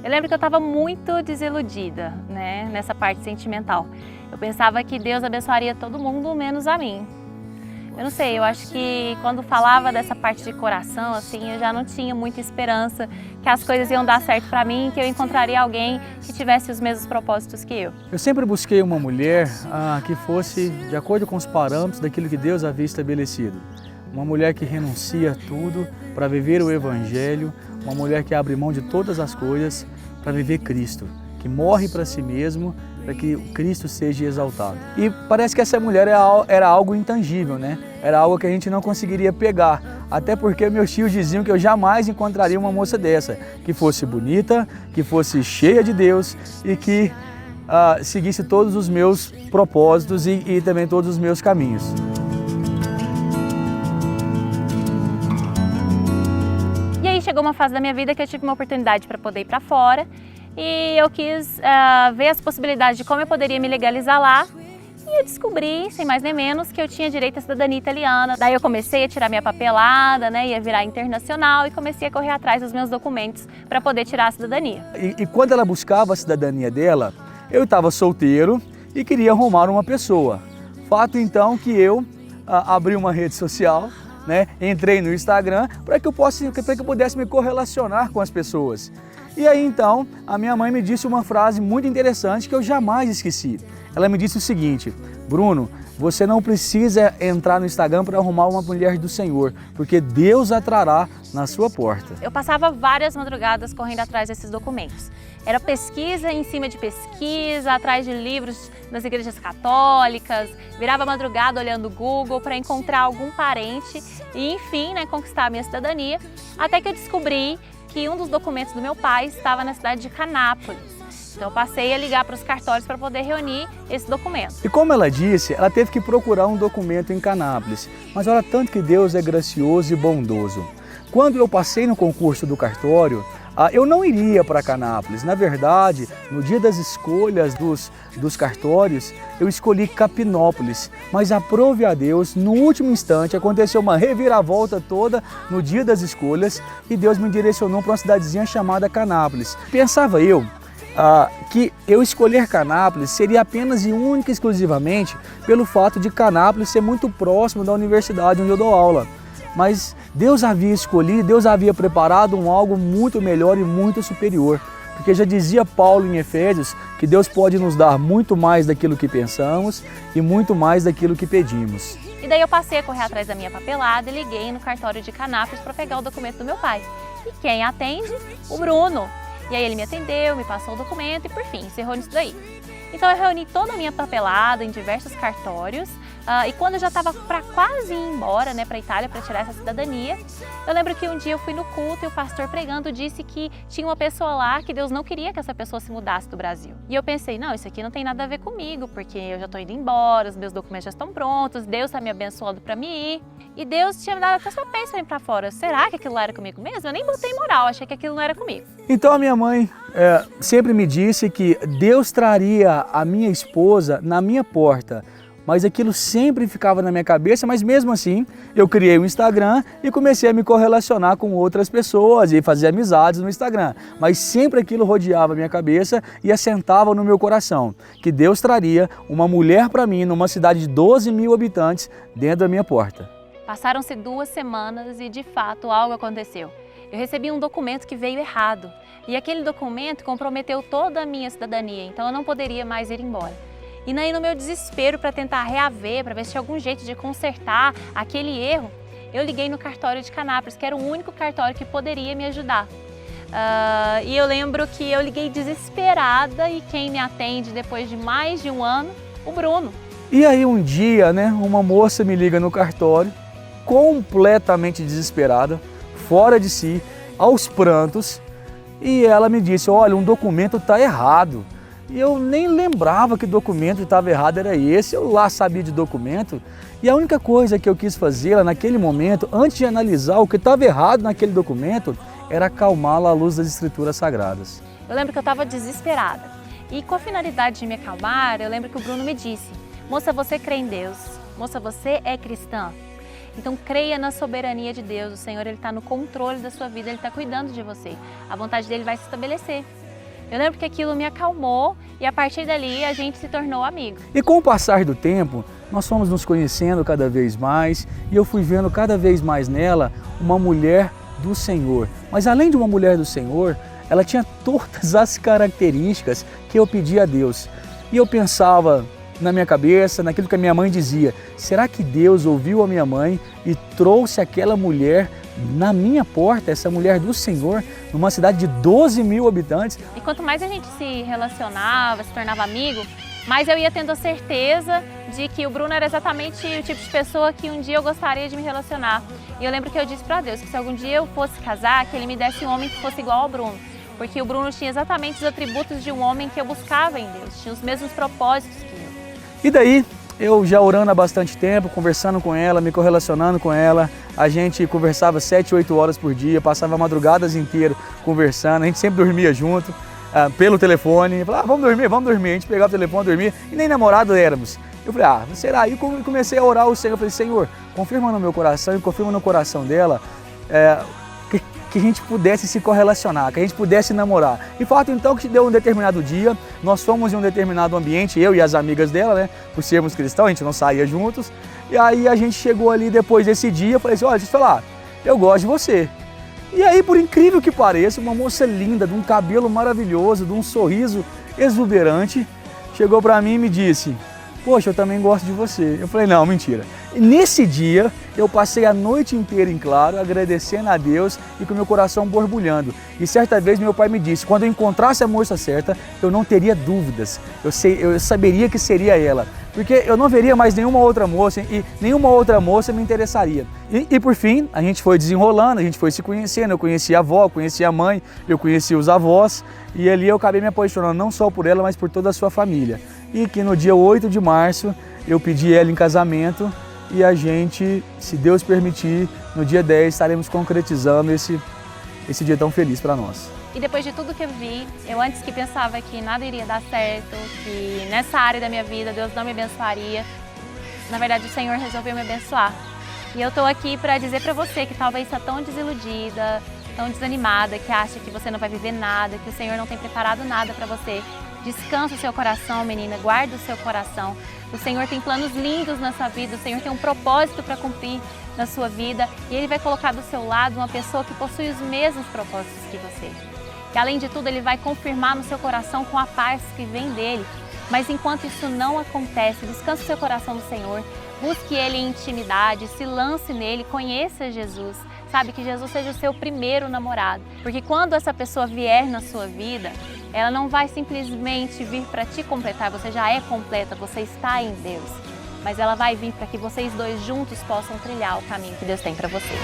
Eu lembro que eu estava muito desiludida, né, nessa parte sentimental. Eu pensava que Deus abençoaria todo mundo, menos a mim. Eu não sei, eu acho que quando falava dessa parte de coração, assim, eu já não tinha muita esperança que as coisas iam dar certo para mim, que eu encontraria alguém que tivesse os mesmos propósitos que eu. Eu sempre busquei uma mulher que fosse de acordo com os parâmetros daquilo que Deus havia estabelecido. Uma mulher que renuncia a tudo para viver o Evangelho, uma mulher que abre mão de todas as coisas para viver Cristo, que morre para si mesmo, para que o Cristo seja exaltado. E parece que essa mulher era algo intangível, né? Era algo que a gente não conseguiria pegar, até porque meus tios diziam que eu jamais encontraria uma moça dessa, que fosse bonita, que fosse cheia de Deus e que seguisse todos os meus propósitos e também todos os meus caminhos. E aí chegou uma fase da minha vida que eu tive uma oportunidade para poder ir para fora e eu quis ver as possibilidades de como eu poderia me legalizar lá. E eu descobri, sem mais nem menos, que eu tinha direito à cidadania italiana. Daí eu comecei a tirar minha papelada, né, ia virar internacional e comecei a correr atrás dos meus documentos para poder tirar a cidadania. E quando ela buscava a cidadania dela, eu estava solteiro e queria arrumar uma pessoa. Fato então que eu abri uma rede social, né, entrei no Instagram para que eu pudesse me correlacionar com as pessoas. E aí então a minha mãe me disse uma frase muito interessante que eu jamais esqueci. Ela me disse o seguinte: Bruno, você não precisa entrar no Instagram para arrumar uma mulher do Senhor, porque Deus a trará na sua porta. Eu passava várias madrugadas correndo atrás desses documentos. Era pesquisa em cima de pesquisa, atrás de livros das igrejas católicas, virava madrugada olhando o Google para encontrar algum parente e, enfim, né, conquistar a minha cidadania, até que eu descobri que um dos documentos do meu pai estava na cidade de Canápolis. Então eu passei a ligar para os cartórios para poder reunir esse documento. E como ela disse, ela teve que procurar um documento em Canápolis. Mas olha tanto que Deus é gracioso e bondoso. Quando eu passei no concurso do cartório, eu não iria para Canápolis. Na verdade, no dia das escolhas dos cartórios, eu escolhi Capinópolis. Mas aprove a Deus, no último instante, aconteceu uma reviravolta toda no dia das escolhas e Deus me direcionou para uma cidadezinha chamada Canápolis. Pensava eu que eu escolher Canápolis seria apenas e única e exclusivamente pelo fato de Canápolis ser muito próximo da universidade onde eu dou aula. Mas Deus havia escolhido, Deus havia preparado algo muito melhor e muito superior. Porque já dizia Paulo em Efésios que Deus pode nos dar muito mais daquilo que pensamos e muito mais daquilo que pedimos. E daí eu passei a correr atrás da minha papelada e liguei no cartório de Canápolis para pegar o documento do meu pai. E quem atende? O Bruno. E aí ele me atendeu, me passou o documento e por fim, encerrou nisso daí. Então eu reuni toda a minha papelada em diversos cartórios e quando eu já estava para quase ir embora, né, para a Itália para tirar essa cidadania, eu lembro que um dia eu fui no culto e o pastor pregando disse que tinha uma pessoa lá que Deus não queria que essa pessoa se mudasse do Brasil. E eu pensei, não, isso aqui não tem nada a ver comigo, porque eu já estou indo embora, os meus documentos já estão prontos, Deus está me abençoando para me ir. E Deus tinha me dado até sua bênção para ir para fora. Será que aquilo lá era comigo mesmo? Eu nem botei moral, achei que aquilo não era comigo. Então a minha mãe sempre me disse que Deus traria a minha esposa na minha porta, mas aquilo sempre ficava na minha cabeça, mas mesmo assim eu criei um Instagram e comecei a me correlacionar com outras pessoas e fazer amizades no Instagram, mas sempre aquilo rodeava a minha cabeça e assentava no meu coração, que Deus traria uma mulher para mim numa cidade de 12 mil habitantes dentro da minha porta. Passaram-se 2 semanas e de fato algo aconteceu. Eu recebi um documento que veio errado e aquele documento comprometeu toda a minha cidadania, então eu não poderia mais ir embora. E aí no meu desespero para tentar reaver, para ver se tinha algum jeito de consertar aquele erro, eu liguei no cartório de Canápolis, que era o único cartório que poderia me ajudar. E eu lembro que eu liguei desesperada e quem me atende depois de mais de um ano, o Bruno. E aí um dia, né, uma moça me liga no cartório, completamente desesperada, fora de si, aos prantos, e ela me disse, olha, um documento está errado. E eu nem lembrava que documento estava errado era esse, eu lá sabia de documento. E a única coisa que eu quis fazer naquele momento, antes de analisar o que estava errado naquele documento, era acalmá-la à luz das Escrituras Sagradas. Eu lembro que eu estava desesperada. E com a finalidade de me acalmar, eu lembro que o Bruno me disse, moça, você crê em Deus, moça, você é cristã. Então creia na soberania de Deus, o Senhor está no controle da sua vida, Ele está cuidando de você. A vontade dEle vai se estabelecer. Eu lembro que aquilo me acalmou e a partir dali a gente se tornou amigo. E com o passar do tempo, nós fomos nos conhecendo cada vez mais e eu fui vendo cada vez mais nela uma mulher do Senhor. Mas além de uma mulher do Senhor, ela tinha todas as características que eu pedi a Deus. E eu pensava na minha cabeça, naquilo que a minha mãe dizia, será que Deus ouviu a minha mãe e trouxe aquela mulher na minha porta, essa mulher do Senhor, numa cidade de 12 mil habitantes? E quanto mais a gente se relacionava, se tornava amigo, mais eu ia tendo a certeza de que o Bruno era exatamente o tipo de pessoa que um dia eu gostaria de me relacionar. E eu lembro que eu disse para Deus que se algum dia eu fosse casar, que Ele me desse um homem que fosse igual ao Bruno. Porque o Bruno tinha exatamente os atributos de um homem que eu buscava em Deus, tinha os mesmos propósitos que eu. E daí, eu já orando há bastante tempo, conversando com ela, me correlacionando com ela, a gente conversava 7, 8 horas por dia, passava madrugadas inteiras conversando, a gente sempre dormia junto, pelo telefone, falava, vamos dormir, a gente pegava o telefone, dormia, e nem namorado éramos. Eu falei, será? Aí comecei a orar ao Senhor, eu falei, Senhor, confirma no meu coração e confirma no coração dela, que a gente pudesse se correlacionar, que a gente pudesse namorar. E fato então que deu um determinado dia, nós fomos em um determinado ambiente, eu e as amigas dela, né, por sermos cristãos, a gente não saía juntos, e aí a gente chegou ali depois desse dia, eu falei assim, olha, deixa eu falar, eu gosto de você. E aí, por incrível que pareça, uma moça linda, de um cabelo maravilhoso, de um sorriso exuberante, chegou pra mim e me disse, poxa, eu também gosto de você. Eu falei, não, mentira. E nesse dia, eu passei a noite inteira em claro, agradecendo a Deus e com meu coração borbulhando. E certa vez meu pai me disse, quando eu encontrasse a moça certa, eu não teria dúvidas. Eu saberia que seria ela. Porque eu não veria mais nenhuma outra moça e nenhuma outra moça me interessaria. E por fim, a gente foi desenrolando, a gente foi se conhecendo. Eu conheci a avó, conheci a mãe, eu conheci os avós. E ali eu acabei me apaixonando não só por ela, mas por toda a sua família. E que no dia 8 de março eu pedi ela em casamento e a gente, se Deus permitir, no dia 10 estaremos concretizando esse dia tão feliz para nós. E depois de tudo que eu vi, eu antes que pensava que nada iria dar certo, que nessa área da minha vida Deus não me abençoaria, na verdade o Senhor resolveu me abençoar. E eu estou aqui para dizer para você que talvez está tão desiludida, tão desanimada, que acha que você não vai viver nada, que o Senhor não tem preparado nada para você. Descansa o seu coração, menina, guarda o seu coração. O Senhor tem planos lindos na sua vida, o Senhor tem um propósito para cumprir na sua vida e Ele vai colocar do seu lado uma pessoa que possui os mesmos propósitos que você. E além de tudo, Ele vai confirmar no seu coração com a paz que vem dEle. Mas enquanto isso não acontece, descanse o seu coração no Senhor, busque Ele em intimidade, se lance nele, conheça Jesus. Sabe, que Jesus seja o seu primeiro namorado. Porque quando essa pessoa vier na sua vida, ela não vai simplesmente vir para te completar, você já é completa, você está em Deus. Mas ela vai vir para que vocês dois juntos possam trilhar o caminho que Deus tem para vocês.